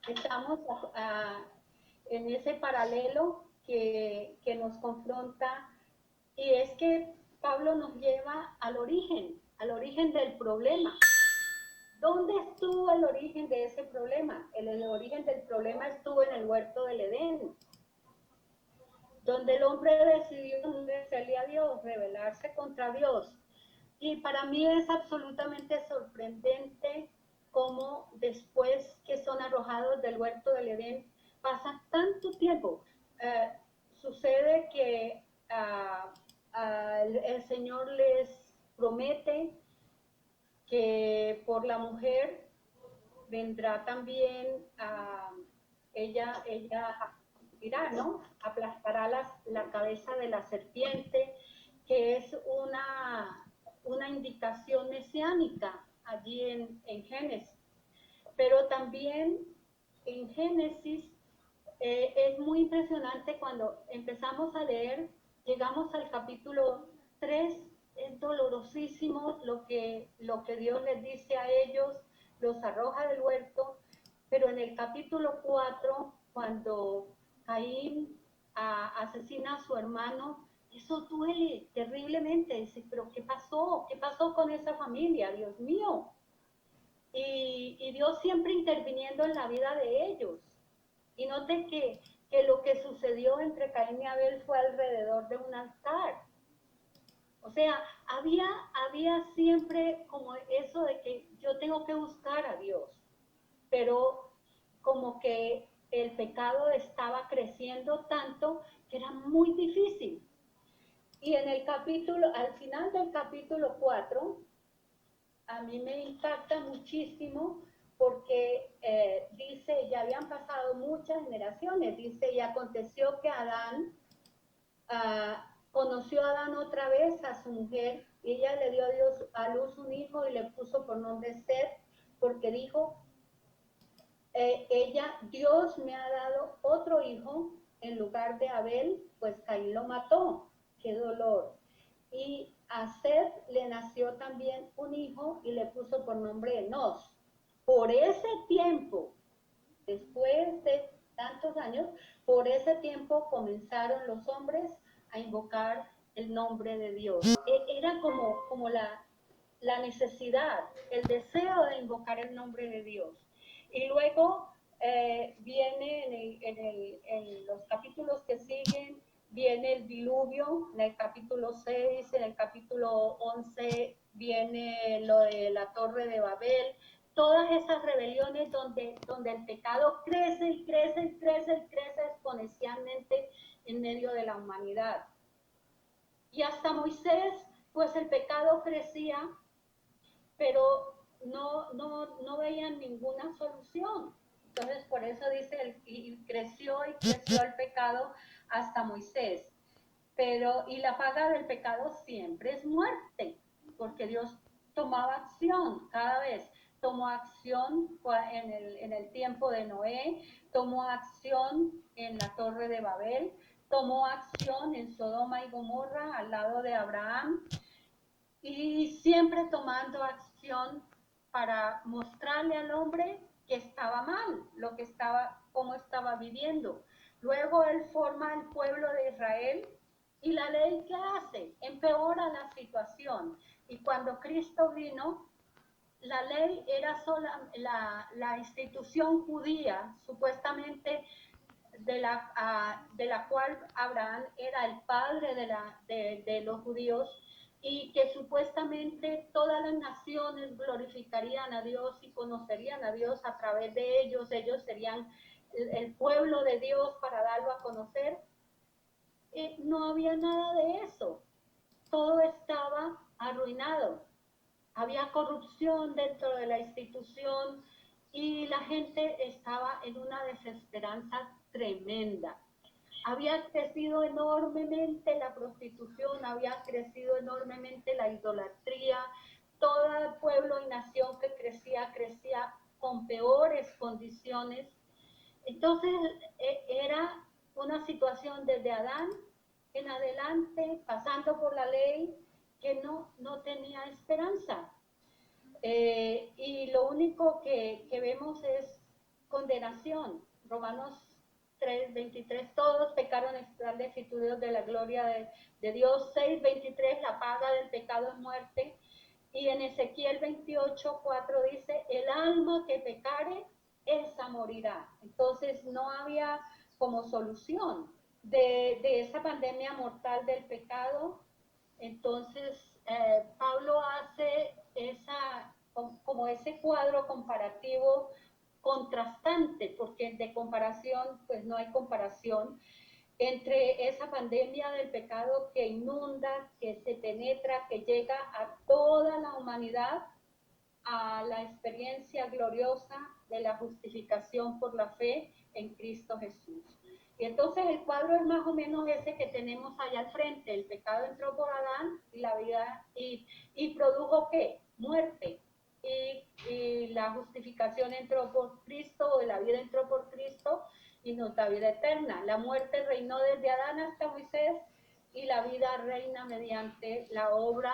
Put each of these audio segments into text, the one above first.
Estamos en ese paralelo que nos confronta, y es que Pablo nos lleva al origen del problema. ¿Dónde estuvo el origen de ese problema? El origen del problema estuvo en el huerto del Edén, donde el hombre decidió obedecerle a Dios, rebelarse contra Dios. Y para mí es absolutamente sorprendente cómo después que son arrojados del huerto del Edén, pasa tanto tiempo. Eh, Sucede que el Señor les promete que por la mujer vendrá también ella dirá, ¿no? Aplastará la cabeza de la serpiente, que es una indicación mesiánica allí en Génesis. Pero también en Génesis es muy impresionante cuando empezamos a leer, llegamos al capítulo 3, es dolorosísimo lo que Dios les dice a ellos, los arroja del huerto, pero en el capítulo 4, cuando Caín asesina a su hermano, eso duele terriblemente. Dice, pero ¿qué pasó? ¿Qué pasó con esa familia? Dios mío. Y Dios siempre interviniendo en la vida de ellos. Y note que lo que sucedió entre Caín y Abel fue alrededor de un altar. O sea, había siempre como eso de que yo tengo que buscar a Dios, pero como que el pecado estaba creciendo tanto que era muy difícil. Y en el capítulo, al final del capítulo 4, a mí me impacta muchísimo porque dice, ya habían pasado muchas generaciones, dice, y aconteció que Adán, conoció a Adán otra vez a su mujer, y ella le dio a Dios a luz un hijo y le puso por nombre Seth, porque dijo, Dios me ha dado otro hijo en lugar de Abel, pues Caín lo mató, qué dolor. Y a Seth le nació también un hijo y le puso por nombre Enos. Por ese tiempo, después de tantos años, por ese tiempo comenzaron los hombres a invocar el nombre de Dios. Era como la necesidad, el deseo de invocar el nombre de Dios. Y luego viene en los capítulos que siguen, viene el diluvio, en el capítulo 6, en el capítulo 11 viene lo de la torre de Babel, todas esas rebeliones donde el pecado crece y crece y crece y crece exponencialmente en medio de la humanidad. Y hasta Moisés, pues el pecado crecía, pero no veían ninguna solución. Entonces, por eso dice, y creció el pecado hasta Moisés. Pero, y la paga del pecado siempre es muerte, porque Dios tomaba acción cada vez. Tomó acción en el tiempo de Noé, tomó acción en la Torre de Babel, tomó acción en Sodoma y Gomorra al lado de Abraham, y siempre tomando acción para mostrarle al hombre que estaba mal, lo que estaba, cómo estaba viviendo. Luego él forma el pueblo de Israel y la ley que hace empeora la situación. Y cuando Cristo vino, la ley era sola, la institución judía, supuestamente de la cual Abraham era el padre de los judíos, y que supuestamente todas las naciones glorificarían a Dios y conocerían a Dios a través de ellos, ellos serían el pueblo de Dios para darlo a conocer. No había nada de eso, todo estaba arruinado, había corrupción dentro de la institución y la gente estaba en una desesperanza tremenda. Había crecido enormemente la prostitución, había crecido enormemente la idolatría, todo el pueblo y nación que crecía con peores condiciones. Entonces era una situación desde Adán en adelante, pasando por la ley, que no tenía esperanza. Y lo único que vemos es condenación. Romanos 3:23, todos pecaron, están destituidos de la gloria de Dios. 6:23, la paga del pecado es muerte. Y en Ezequiel 28:4 dice, el alma que pecare, esa morirá. Entonces no había como solución de esa pandemia mortal del pecado. Entonces Pablo hace como ese cuadro comparativo contrastante, porque de comparación, pues no hay comparación entre esa pandemia del pecado que inunda, que se penetra, que llega a toda la humanidad, a la experiencia gloriosa de la justificación por la fe en Cristo Jesús. Y entonces el cuadro es más o menos ese que tenemos allá al frente. El pecado entró por Adán y la vida y produjo ¿qué? Muerte. Y la justificación entró por Cristo, o la vida entró por Cristo y nos da vida eterna. La muerte reinó desde Adán hasta Moisés y la vida reina mediante la obra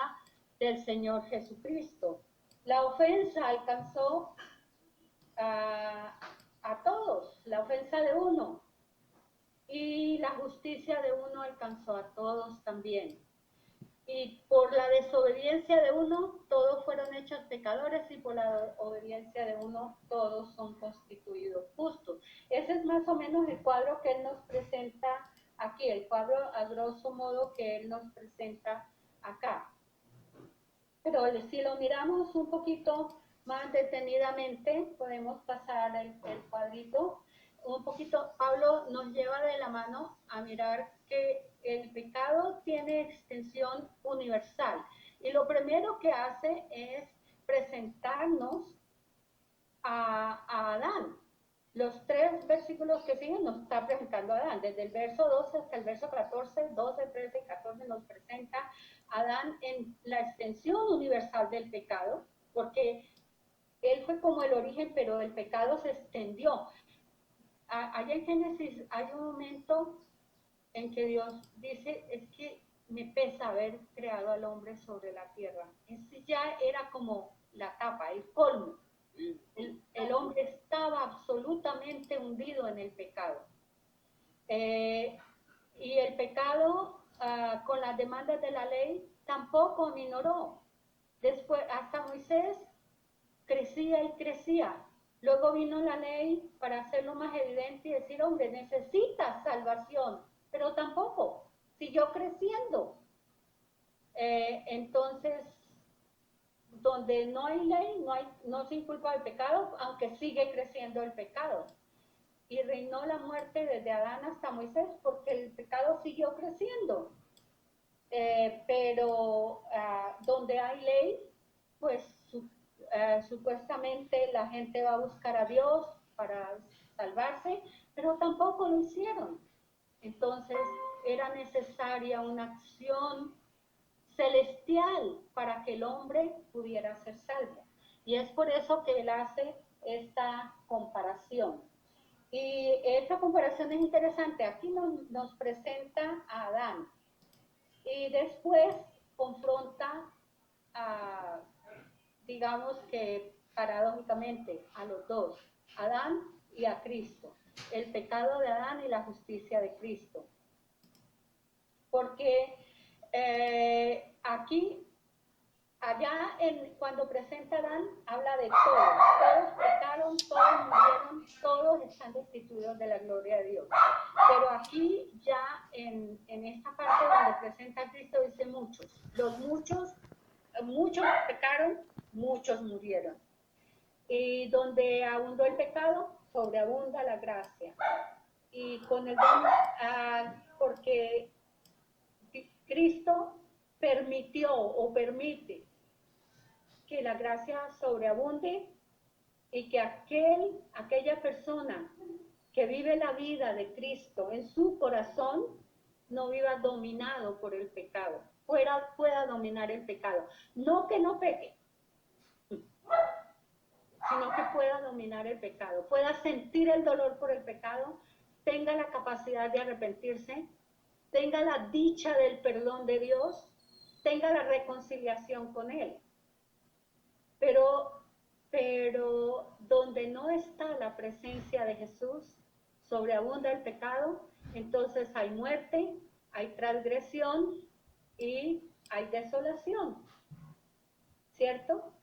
del Señor Jesucristo. La ofensa alcanzó a todos, la ofensa de uno, y la justicia de uno alcanzó a todos también. Y por la desobediencia de uno, todos fueron hechos pecadores, y por la obediencia de uno, todos son constituidos justos. Ese es más o menos el cuadro que él nos presenta aquí, el cuadro a grosso modo que él nos presenta acá. Pero si lo miramos un poquito más detenidamente, podemos pasar el cuadrito. Un poquito, Pablo nos lleva de la mano a mirar que el pecado tiene extensión universal. Y lo primero que hace es presentarnos a Adán. Los 3 versículos que siguen nos está presentando a Adán. Desde el verso 12 hasta el verso 14, 12, 13 y 14 nos presenta a Adán en la extensión universal del pecado, porque él fue como el origen, pero el pecado se extendió. Allá en Génesis hay un momento en que Dios dice, es que me pesa haber creado al hombre sobre la tierra. Ese ya era como la tapa, el colmo. El hombre estaba absolutamente hundido en el pecado. Y el pecado, con las demandas de la ley, tampoco minoró. Después, hasta Moisés crecía y crecía. Luego vino la ley para hacerlo más evidente y decir, hombre, necesitas salvación, pero tampoco, siguió creciendo. Entonces, donde no hay ley, no se inculpa el pecado, aunque sigue creciendo el pecado. Y reinó la muerte desde Adán hasta Moisés porque el pecado siguió creciendo. Pero donde hay ley, pues supuestamente la gente va a buscar a Dios para salvarse, pero tampoco lo hicieron. Entonces era necesaria una acción celestial para que el hombre pudiera ser salvo. Y es por eso que él hace esta comparación. Y esta comparación es interesante. Aquí nos presenta a Adán y después confronta a, digamos que paradójicamente, a los dos, a Adán y a Cristo. El pecado de Adán y la justicia de Cristo. Porque aquí, allá cuando presenta a Adán, habla de todos pecaron, todos murieron, todos están destituidos de la gloria de Dios. Pero aquí ya en esta parte donde presenta a Cristo dice muchos. Los muchos pecaron, muchos murieron. Y donde abundó el pecado, sobreabunda la gracia. Y con el don, porque Cristo permitió o permite que la gracia sobreabunde y que aquella persona que vive la vida de Cristo en su corazón no viva dominado por el pecado, pueda dominar el pecado. No que no peque, sino que pueda dominar el pecado, pueda sentir el dolor por el pecado, tenga la capacidad de arrepentirse, tenga la dicha del perdón de Dios, tenga la reconciliación con Él. Pero pero donde no está la presencia de Jesús, sobreabunda el pecado, entonces hay muerte, hay transgresión y hay desolación, ¿cierto?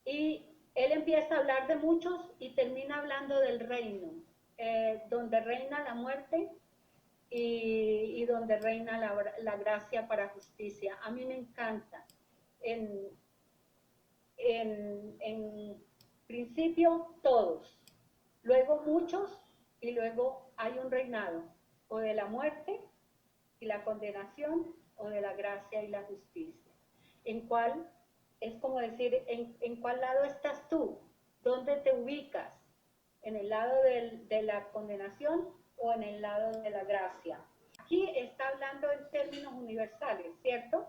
Y él empieza a hablar de muchos y termina hablando del reino, donde reina la muerte y donde reina la gracia para justicia. A mí me encanta. En principio todos, luego muchos y luego hay un reinado o de la muerte y la condenación o de la gracia y la justicia. ¿En cuál? Es como decir, ¿en cuál lado estás tú? ¿Dónde te ubicas? ¿En el lado de la condenación o en el lado de la gracia? Aquí está hablando en términos universales, ¿cierto?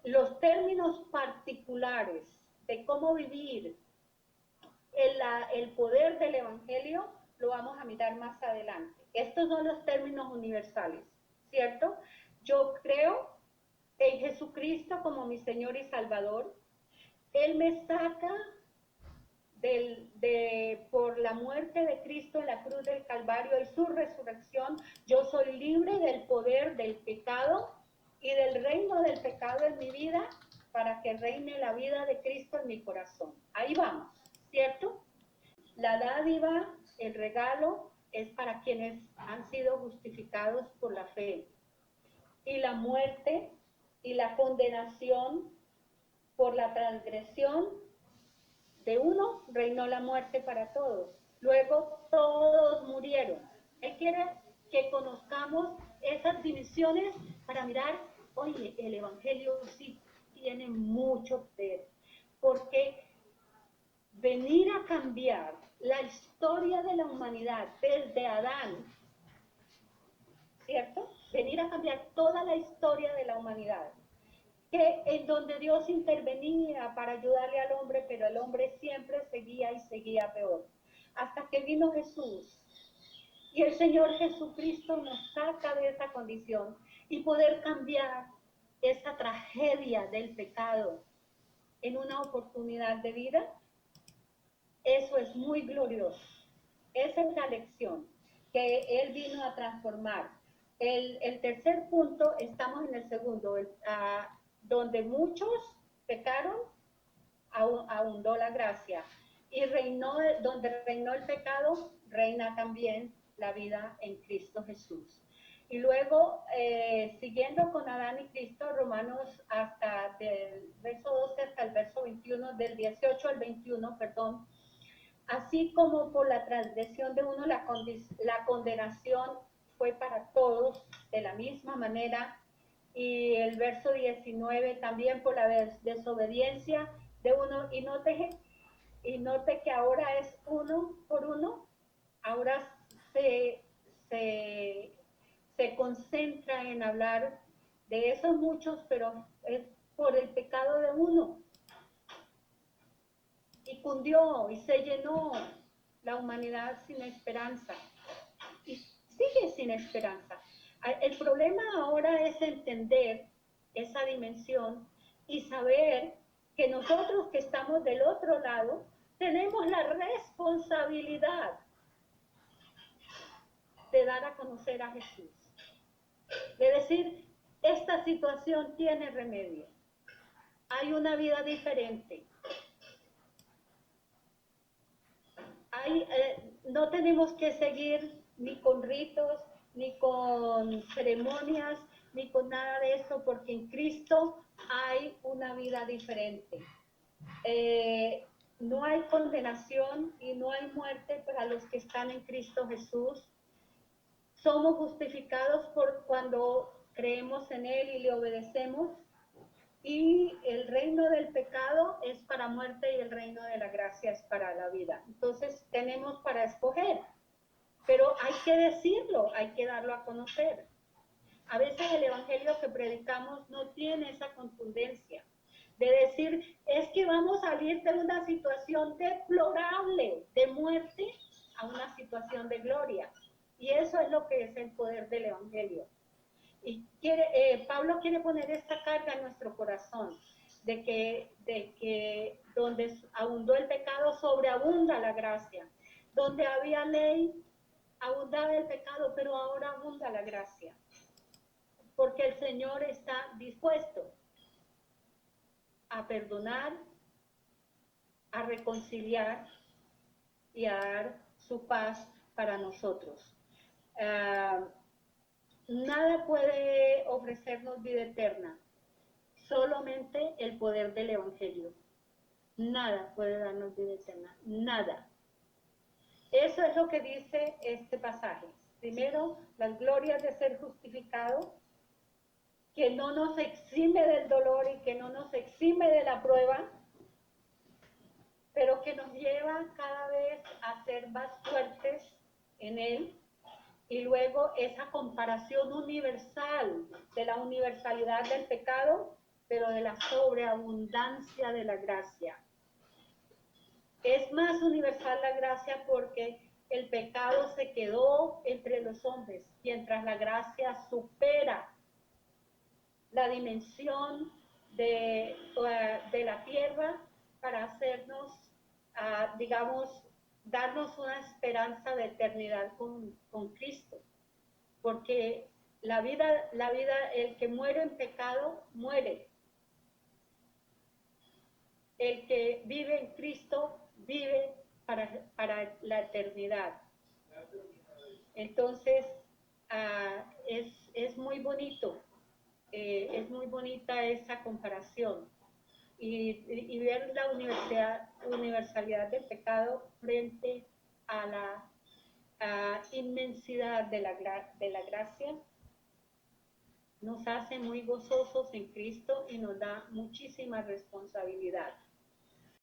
Los términos particulares de cómo vivir el poder del Evangelio lo vamos a mirar más adelante. Estos son los términos universales, ¿cierto? Yo creo en Jesucristo como mi Señor y Salvador. Él me saca por la muerte de Cristo en la cruz del Calvario y su resurrección. Yo soy libre del poder del pecado y del reino del pecado en mi vida para que reine la vida de Cristo en mi corazón. Ahí vamos, ¿cierto? La dádiva, el regalo, es para quienes han sido justificados por la fe. Y la muerte y la condenación por la transgresión de uno reinó la muerte para todos. Luego todos murieron. Él quiere que conozcamos esas dimensiones para mirar, oye, el Evangelio sí tiene mucho poder, porque venir a cambiar la historia de la humanidad desde Adán, ¿cierto? Venir a cambiar toda la historia de la humanidad, que en donde Dios intervenía para ayudarle al hombre, pero el hombre siempre seguía y seguía peor. Hasta que vino Jesús y el Señor Jesucristo nos saca de esa condición y poder cambiar esa tragedia del pecado en una oportunidad de vida. Eso es muy glorioso. Esa es la lección que Él vino a transformar. El tercer punto, estamos en el segundo, donde muchos pecaron, abundó la gracia. Y donde reinó el pecado, reina también la vida en Cristo Jesús. Y luego, siguiendo con Adán y Cristo, Romanos hasta del verso 12 hasta el verso 21, del 18 al 21, perdón, así como por la transgresión de uno la condenación fue para todos de la misma manera, y el verso 19 también por la desobediencia de uno, y note que ahora es uno por uno, ahora se concentra en hablar de esos muchos, pero es por el pecado de uno. Y cundió y se llenó la humanidad sin esperanza. Y sigue sin esperanza. El problema ahora es entender esa dimensión y saber que nosotros que estamos del otro lado tenemos la responsabilidad de dar a conocer a Jesús. De decir, esta situación tiene remedio. Hay una vida diferente. No tenemos que seguir ni con ritos, ni con ceremonias, ni con nada de eso, porque en Cristo hay una vida diferente. No hay condenación y no hay muerte para los que están en Cristo Jesús. Somos justificados por cuando creemos en Él y le obedecemos. Y el reino del pecado es para muerte y el reino de la gracia es para la vida. Entonces tenemos para escoger, pero hay que decirlo, hay que darlo a conocer. A veces el evangelio que predicamos no tiene esa contundencia de decir, es que vamos a salir de una situación deplorable de muerte a una situación de gloria. Y eso es lo que es el poder del evangelio. Y Pablo quiere poner esta carga en nuestro corazón. de que donde abundó el pecado, sobreabunda la gracia. Donde había ley, abundaba el pecado, pero ahora abunda la gracia. Porque el Señor está dispuesto a perdonar, a reconciliar y a dar su paz para nosotros. Nada puede ofrecernos vida eterna, solamente el poder del Evangelio. Nada puede darnos vida eterna, nada. Eso es lo que dice este pasaje. Primero, las glorias de ser justificado, que no nos exime del dolor y que no nos exime de la prueba, pero que nos lleva cada vez a ser más fuertes en Él. Y luego esa comparación universal, de la universalidad del pecado, pero de la sobreabundancia de la gracia. Es más universal la gracia porque el pecado se quedó entre los hombres, mientras la gracia supera la dimensión de la tierra para hacernos, digamos, darnos una esperanza de eternidad con Cristo. Porque la vida, el que muere en pecado, muere. El que vive en Cristo, vive para la eternidad. Entonces, es muy bonito. Es muy bonita esa comparación y ver la universalidad del pecado frente a la inmensidad de la gracia nos hace muy gozosos en Cristo y nos da muchísima responsabilidad.